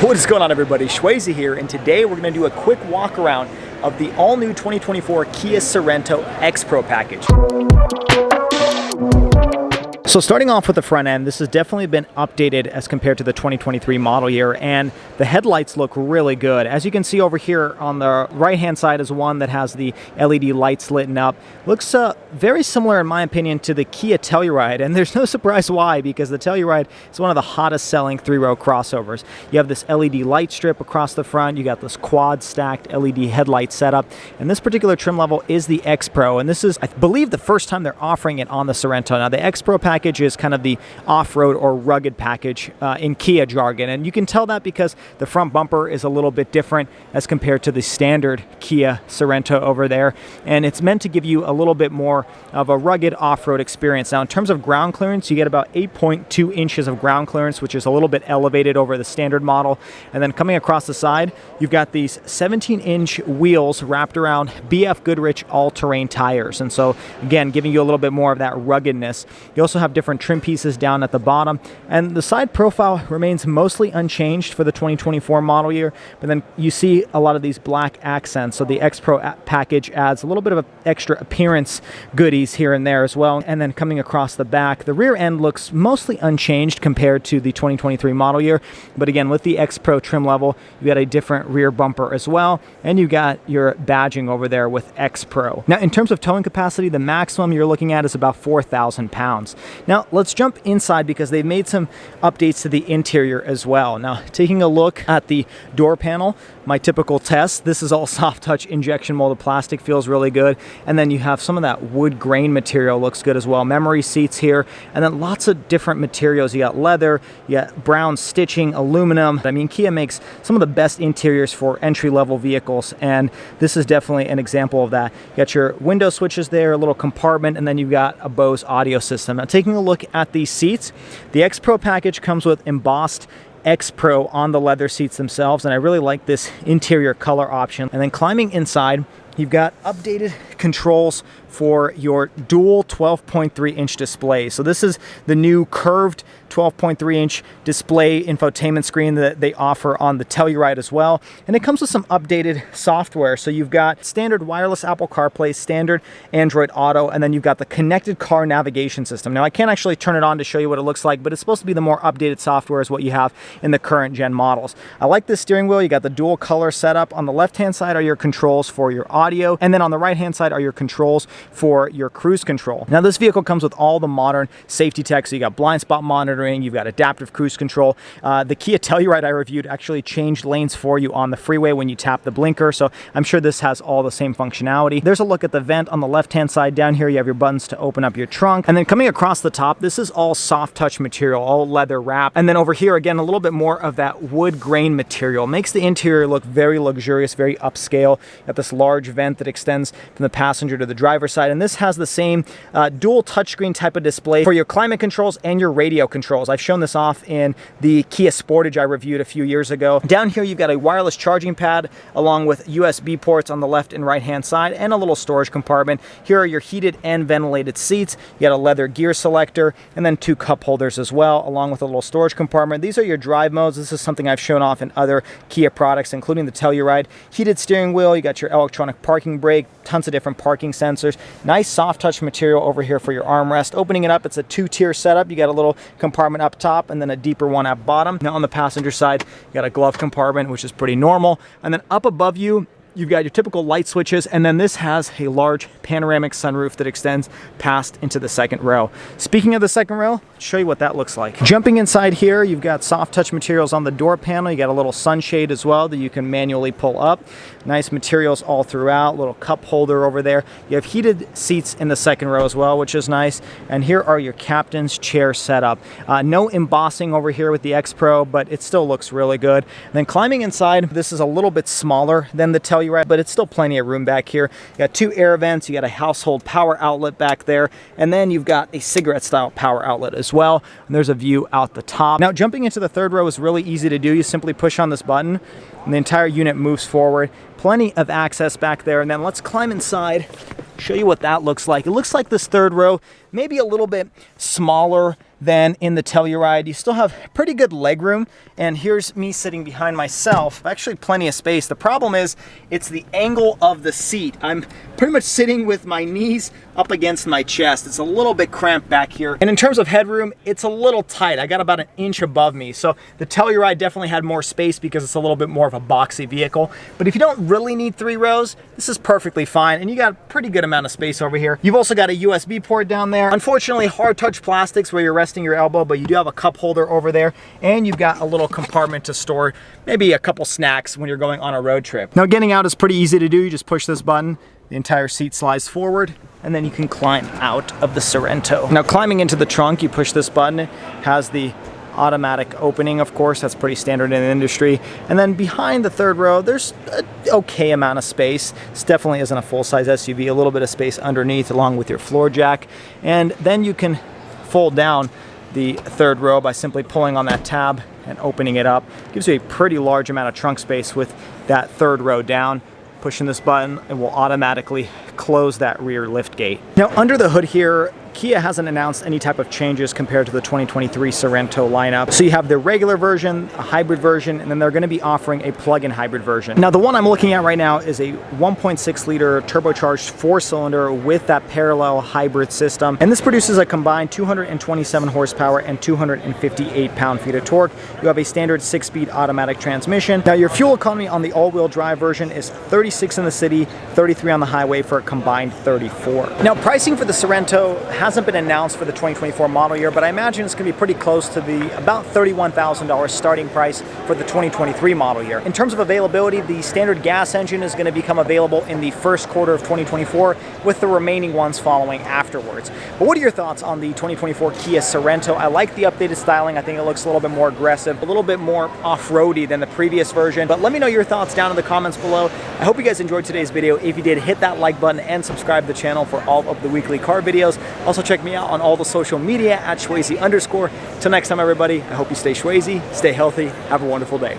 What is going on, everybody? Shwayze here, and today we're going to do a quick walk around of the all-new 2024 Kia Sorento X-Pro package. So starting off with the front end, this has definitely been updated as compared to the 2023 model year, and the headlights look really good. As you can see over here on the right-hand side is one that has the LED lights lit up. Looks very similar, in my opinion, to the Kia Telluride, and there's no surprise why, because the Telluride is one of the hottest selling three-row crossovers. You have this LED light strip across the front, you got this quad stacked LED headlight setup, and this particular trim level is the X-Pro, and this is, I believe, the first time they're offering it on the Sorento. Now, the X-Pro package is kind of the off-road or rugged package in Kia jargon, and you can tell that because the front bumper is a little bit different as compared to the standard Kia Sorento over there, and it's meant to give you a little bit more of a rugged off-road experience. Now, in terms of ground clearance, you get about 8.2 inches of ground clearance, which is a little bit elevated over the standard model. And then coming across the side, you've got these 17-inch wheels wrapped around BF Goodrich all-terrain tires, and so again, giving you a little bit more of that ruggedness. You also have different trim pieces down at the bottom, and the side profile remains mostly unchanged for the 2024 model year, but then you see a lot of these black accents, so the X-Pro package adds a little bit of extra appearance goodies here and there as well. And then coming across the back, the rear end looks mostly unchanged compared to the 2023 model year, but again, with the X-Pro trim level, you got a different rear bumper as well, and you got your badging over there with X-Pro. Now, in terms of towing capacity, the maximum you're looking at is about 4,000 pounds. Now, let's jump inside because they've made some updates to the interior as well. Now, taking a look at the door panel, my typical test, this is all soft touch injection molded plastic, feels really good. And then you have some of that wood grain material, looks good as well. Memory seats here, and then lots of different materials. You got leather, you got brown stitching, aluminum. I mean, Kia makes some of the best interiors for entry-level vehicles, and this is definitely an example of that. You got your window switches there, a little compartment, and then you've got a Bose audio system. Now, taking a look at these seats, the X-Pro package comes with embossed X-Pro on the leather seats themselves, and I really like this interior color option. And then climbing inside, you've got updated controls for your dual 12.3-inch display. So this is the new curved 12.3-inch display infotainment screen that they offer on the Telluride as well. And it comes with some updated software. So you've got standard wireless Apple CarPlay, standard Android Auto, and then you've got the connected car navigation system. Now, I can't actually turn it on to show you what it looks like, but it's supposed to be the more updated software is what you have in the current gen models. I like this steering wheel. You got the dual color setup. On the left-hand side are your controls for your audio, and then on the right-hand side are your controls for your cruise control. Now, this vehicle comes with all the modern safety tech. So you got blind spot monitoring, you've got adaptive cruise control. The Kia Telluride I reviewed actually changed lanes for you on the freeway when you tap the blinker, so I'm sure this has all the same functionality. There's a look at the vent on the left-hand side. Down here, you have your buttons to open up your trunk, and then coming across the top, this is all soft touch material, all leather wrap. And then over here, again, a little bit more of that wood grain material. Makes the interior look very luxurious, very upscale. Got this large vent that extends from the passenger to the driver's side, and this has the same dual touchscreen type of display for your climate controls and your radio controls. I've shown this off in the Kia Sportage I reviewed a few years ago. Down here, you've got a wireless charging pad along with USB ports on the left and right hand side, and a little storage compartment. Here are your heated and ventilated seats. You got a leather gear selector, and then two cup holders as well, along with a little storage compartment. These are your drive modes. This is something I've shown off in other Kia products, including the Telluride. Heated steering wheel, you got your electronic parking brake, tons of different parking sensors. Nice soft touch material over here for your armrest. Opening it up, it's a two-tier setup. You got a little compartment up top and then a deeper one at bottom. Now on the passenger side, you got a glove compartment, which is pretty normal. And then up above you, you've got your typical light switches, and then this has a large panoramic sunroof that extends past into the second row. Speaking of the second row, I'll show you what that looks like. Jumping inside here, you've got soft touch materials on the door panel. You got a little sunshade as well that you can manually pull up. Nice materials all throughout, little cup holder over there. You have heated seats in the second row as well, which is nice. And here are your captain's chair setup. No embossing over here with the X-Pro, but it still looks really good. And then climbing inside, this is a little bit smaller than the Telluride, but it's still plenty of room back here. You got two air vents, you got a household power outlet back there, and then you've got a cigarette style power outlet as well. And there's a view out the top. Now, jumping into the third row is really easy to do. You simply push on this button and the entire unit moves forward. Plenty of access back there. And then let's climb inside, show you what that looks like. It looks like this third row maybe a little bit smaller than in the Telluride. You still have pretty good leg room, and here's me sitting behind myself. Actually plenty of space. The problem is it's the angle of the seat. I'm pretty much sitting with my knees up against my chest. It's a little bit cramped back here. And in terms of headroom, it's a little tight. I got about an inch above me. So the Telluride definitely had more space because it's a little bit more of a boxy vehicle. But if you don't really need 3 rows, this is perfectly fine. And you got a pretty good amount of space over here. You've also got a USB port down there. Unfortunately, hard touch plastics where you're resting your elbow, but you do have a cup holder over there. And you've got a little compartment to store maybe a couple snacks when you're going on a road trip. Now getting out is pretty easy to do. You just push this button. The entire seat slides forward, and then you can climb out of the Sorento. Now climbing into the trunk, you push this button. It has the automatic opening, of course. That's pretty standard in the industry. And then behind the third row, there's an okay amount of space. This definitely isn't a full-size SUV. A little bit of space underneath along with your floor jack. And then you can fold down the third row by simply pulling on that tab and opening it up. Gives you a pretty large amount of trunk space with that third row down. Pushing this button, it will automatically close that rear lift gate. Now under the hood here, Kia hasn't announced any type of changes compared to the 2023 Sorento lineup. So you have the regular version, a hybrid version, and then they're going to be offering a plug-in hybrid version. Now the one I'm looking at right now is a 1.6 liter turbocharged 4-cylinder with that parallel hybrid system. And this produces a combined 227 horsepower and 258 pound-feet of torque. You have a standard 6-speed automatic transmission. Now your fuel economy on the all-wheel drive version is 36 in the city, 33 on the highway for a combined 34. Now pricing for the Sorento hasn't been announced for the 2024 model year, but I imagine it's going to be pretty close to the about $31,000 starting price for the 2023 model year. In terms of availability, the standard gas engine is going to become available in the first quarter of 2024, with the remaining ones following afterwards. But what are your thoughts on the 2024 Kia Sorento? I like the updated styling. I think it looks a little bit more aggressive, a little bit more off-roady than the previous version. But let me know your thoughts down in the comments below. I hope you guys enjoyed today's video. If you did, hit that like button and subscribe to the channel for all of the weekly car videos. Also check me out on all the social media at Schwayze_. Till next time, everybody, I hope you stay Schwayze, stay healthy, have a wonderful day.